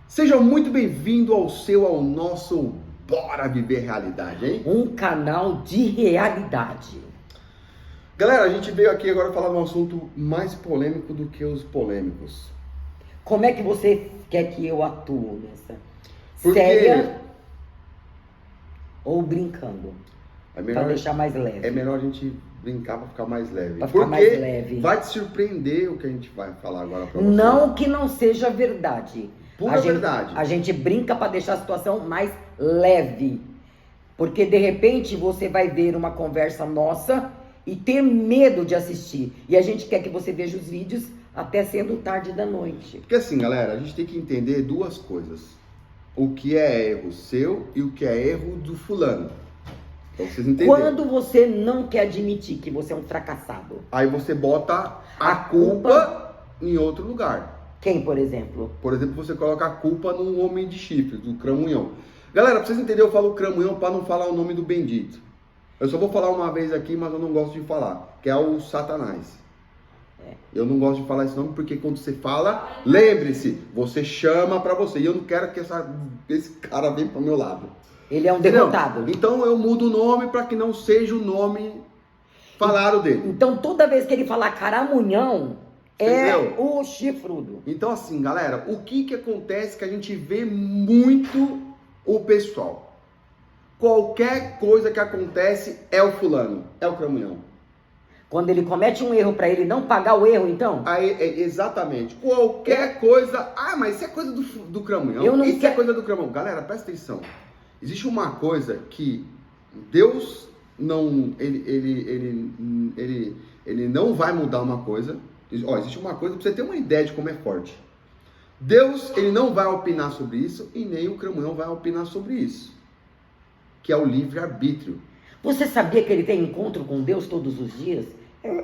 Seja muito bem-vindo ao nosso Bora Viver Realidade, hein? Um canal de realidade. Galera, a gente veio aqui agora falar de um assunto mais polêmico do que os polêmicos. Como é que você quer que eu atue nessa? Porque Séria ou brincando? é Pra melhor, deixar mais leve. é melhor a gente brincar pra ficar mais leve. Pra ficar Porque mais leve. vai te surpreender o que a gente vai falar agora pra você. Não que não seja verdade. Pura verdade. A gente brinca pra deixar a situação mais leve. Porque de repente você vai ver uma conversa nossa e ter medo de assistir. E a gente quer que você veja os vídeos até sendo tarde da noite. Porque assim, galera, a gente tem que entender duas coisas. O que é erro seu e o que é erro do fulano. Pra vocês entenderem. Quando você não quer admitir que você é um fracassado. Aí você bota a culpa em outro lugar. Quem, por exemplo? Por exemplo, você coloca a culpa no homem de chifre, do cramunhão. Galera, pra vocês entenderem, eu falo cramunhão para não falar o nome do bendito. Eu só vou falar uma vez aqui, mas eu não gosto de falar, que é o Satanás. Eu não gosto de falar esse nome porque quando você fala, lembre-se, você chama pra você. E eu não quero que esse cara venha pro meu lado. Ele é um derrotado. Então eu mudo o nome para que não seja o nome falado dele. Então toda vez que ele falar caramunhão, é Entendeu? o chifrudo. Então assim, galera, o que acontece que a gente vê muito o pessoal? Qualquer coisa que acontece é o fulano, é o cramunhão. Quando ele comete um erro pra ele não pagar o erro, então? Aí, exatamente. Qualquer coisa... Ah, mas isso é coisa do cramunhão. Eu não Isso é quero- coisa do cramunhão. Galera, presta atenção. Existe uma coisa que Deus não... Ele não vai mudar uma coisa. Ó, existe uma coisa pra você ter uma ideia de como é forte. Deus, ele não vai opinar sobre isso e nem o cramunhão vai opinar sobre isso. Que é o livre-arbítrio. Você sabia que ele tem encontro com Deus todos os dias?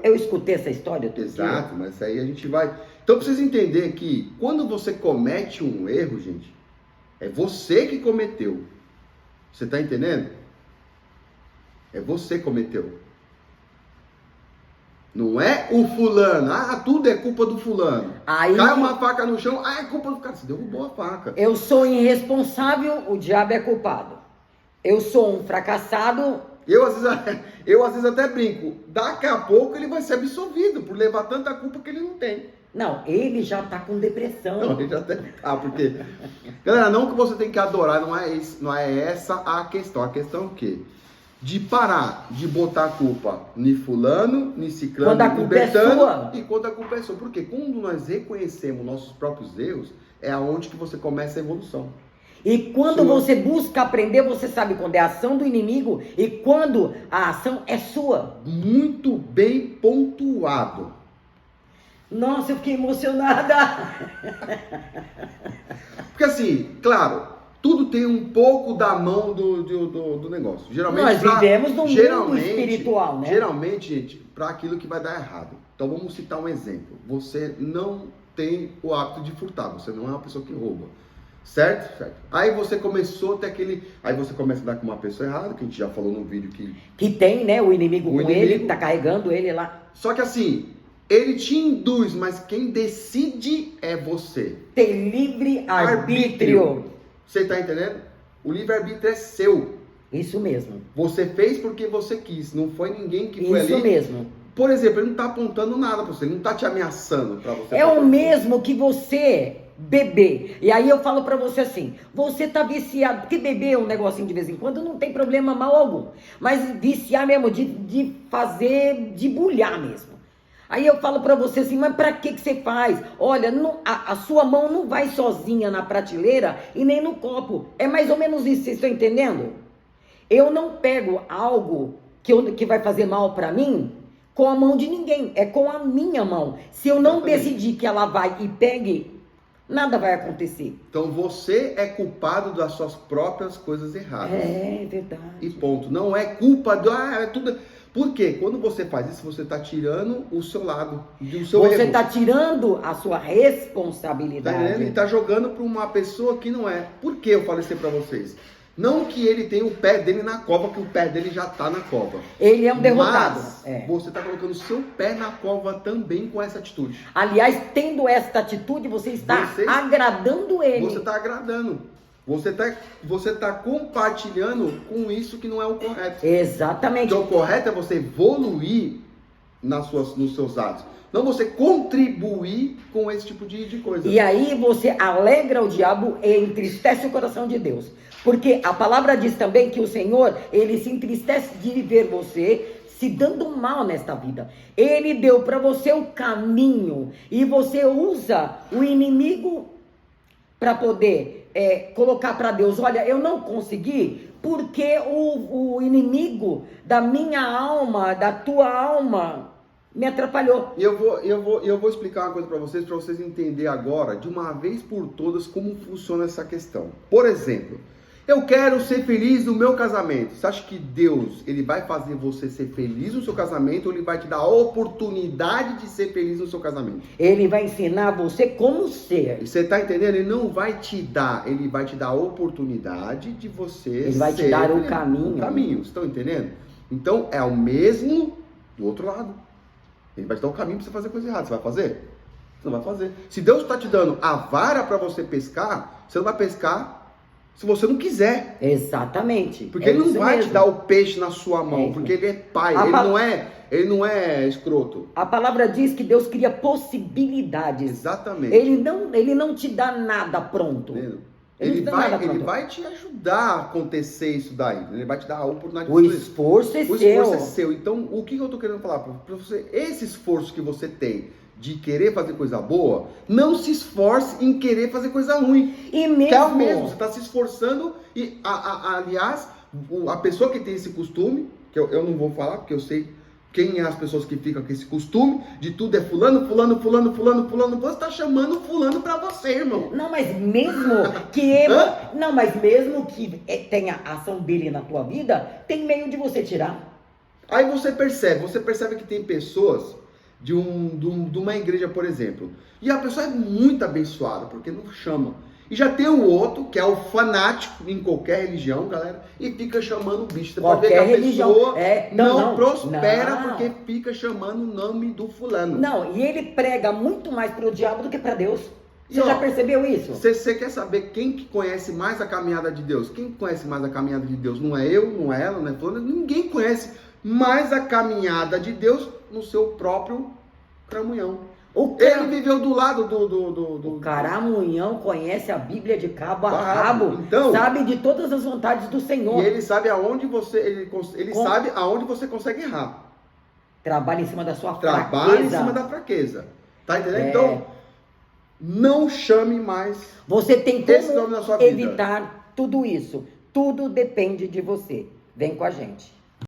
Eu escutei essa história outro Exato, dia. mas aí a gente vai... Então, pra vocês entenderem que quando você comete um erro, gente, é você que cometeu. Você tá entendendo? É você que cometeu. Não é o fulano. Ah, tudo é culpa do fulano. Aí- Cai uma faca no chão, ah, é culpa do cara. Você derrubou a faca. Eu sou irresponsável, o diabo é culpado. Eu sou um fracassado, Eu às vezes até brinco. Daqui a pouco ele vai ser absolvido por levar tanta culpa que ele não tem. não, ele já tá com depressão. Não, ele já até tá, porque... Galera, não que você tem que adorar, não é essa a questão. A questão é o quê? De parar de botar a culpa em fulano, em ciclano, Quando a em culpa é betano, sua. e quando a culpa é sua. Porque quando nós reconhecemos nossos próprios erros, é aonde que você começa a evolução. E quando Sua. você busca aprender, você sabe quando é a ação do inimigo e quando a ação é sua. Muito bem pontuado. Nossa, eu fiquei emocionada. Porque assim, claro, tudo tem um pouco da mão do negócio. Geralmente, Nós vivemos num mundo geralmente, espiritual, né? Geralmente, gente, para aquilo que vai dar errado. Então vamos citar um exemplo. Você não tem o hábito de furtar, você não é uma pessoa que rouba. Certo? Certo. Aí você começou a ter aquele... Aí você começa a dar com uma pessoa errada, que a gente já falou no vídeo que... Que tem, né, o inimigo O com inimigo. ele, que tá carregando ele lá. Só que assim, ele te induz, mas quem decide é você. Tem livre arbítrio. Você tá entendendo? O livre-arbítrio é seu. Isso mesmo. Você fez porque você quis, não foi ninguém que foi Isso ali. mesmo. Por exemplo, ele não tá apontando nada pra você, ele não tá te ameaçando pra você. É o mesmo que você beber. E aí eu falo pra você assim, você tá viciado, porque beber é um negocinho de vez em quando não tem problema mal algum. Mas viciar mesmo, de fazer, de bulhar mesmo. Aí eu falo pra você assim, mas pra que você faz? Olha, a sua mão não vai sozinha na prateleira e nem no copo. É mais ou menos isso, vocês estão entendendo? Eu não pego algo que vai fazer mal pra mim com a mão de ninguém, é com a minha mão. Se eu não Exatamente. decidir que ela vai e pegue, nada vai acontecer. Então você é culpado das suas próprias coisas erradas. É verdade. E ponto. Não é culpa do... Ah, é tudo... Por quê? Quando você faz isso, você tá tirando o seu lado, o seu Você erro. está tirando a sua Tá entendendo? responsabilidade. E tá jogando pra uma pessoa que não é. Por que eu falei isso pra vocês? Não que ele tenha o pé dele na cova, que o pé dele já está na cova. Ele é um derrotado. Mas você está colocando o seu pé na cova também com essa atitude. Aliás, tendo esta atitude, você está agradando ele. Você está agradando. Você tá compartilhando com isso que não é o correto. Exatamente. Então, o correto é você evoluir nos seus atos. Não você contribuir com esse tipo de coisa. E aí você alegra o diabo e entristece o coração de Deus. Porque a palavra diz também que o Senhor, ele se entristece de ver você se dando mal nesta vida. Ele deu para você o caminho e você usa o inimigo para poder colocar para Deus, olha, eu não consegui porque o inimigo da minha alma, da tua alma, me atrapalhou. E eu vou explicar uma coisa para vocês entenderem agora, de uma vez por todas, como funciona essa questão. Por exemplo, eu quero ser feliz no meu casamento. Você acha que Deus, ele vai fazer você ser feliz no seu casamento ou ele vai te dar a oportunidade de ser feliz no seu casamento? Ele vai ensinar você como ser. E você está entendendo? Ele não vai te dar, ele vai te dar a oportunidade de você ser. Ele vai te dar o caminho. O caminho, vocês estão entendendo? Então, é o mesmo do outro lado. Ele vai te dar um caminho para você fazer coisa errada. Você vai fazer? Você não vai fazer. Se Deus está te dando a vara para você pescar, você não vai pescar se você não quiser. Exatamente. Porque ele não vai te dar o peixe na sua mão, porque ele é pai, ele não é escroto. A palavra diz que Deus cria possibilidades. Exatamente. Ele não te dá nada pronto. Ele vai te ajudar a acontecer isso daí. Ele vai te dar a oportunidade de fazer isso. O esforço é seu. Então, o que eu tô querendo falar para você? Esse esforço que você tem de querer fazer coisa boa, não se esforce em querer fazer coisa ruim. E mesmo... Que é o mesmo, você está se esforçando e, aliás, a pessoa que tem esse costume, que eu não vou falar, porque eu sei quem é as pessoas que ficam com esse costume, de tudo é fulano, você está chamando fulano para você, irmão. Não, mas mesmo que tenha a ação dele na tua vida, tem meio de você tirar. Aí você percebe que tem pessoas de uma igreja, por exemplo, e a pessoa é muito abençoada, porque não chama. E já tem o outro, que é o fanático em qualquer religião, galera, e fica chamando o bicho. Você pode ver que a pessoa não prospera porque fica chamando o nome do fulano. Não, e ele prega muito mais pro diabo do que para Deus. Você já percebeu isso? Você quer saber quem que conhece mais a caminhada de Deus? Quem conhece mais a caminhada de Deus? Não é eu, não é ela, não é fulano. Ninguém conhece mais a caminhada de Deus no seu próprio cramunhão. Ele viveu do lado do... O caramunhão conhece a Bíblia de cabo a rabo, então, sabe de todas as vontades do Senhor. E ele sabe aonde você, sabe aonde você consegue errar. Trabalha em cima da sua fraqueza. Trabalha em cima da fraqueza. Tá entendendo? Então, não chame mais. Você tem como evitar tudo isso. Tudo depende de você. Vem com a gente.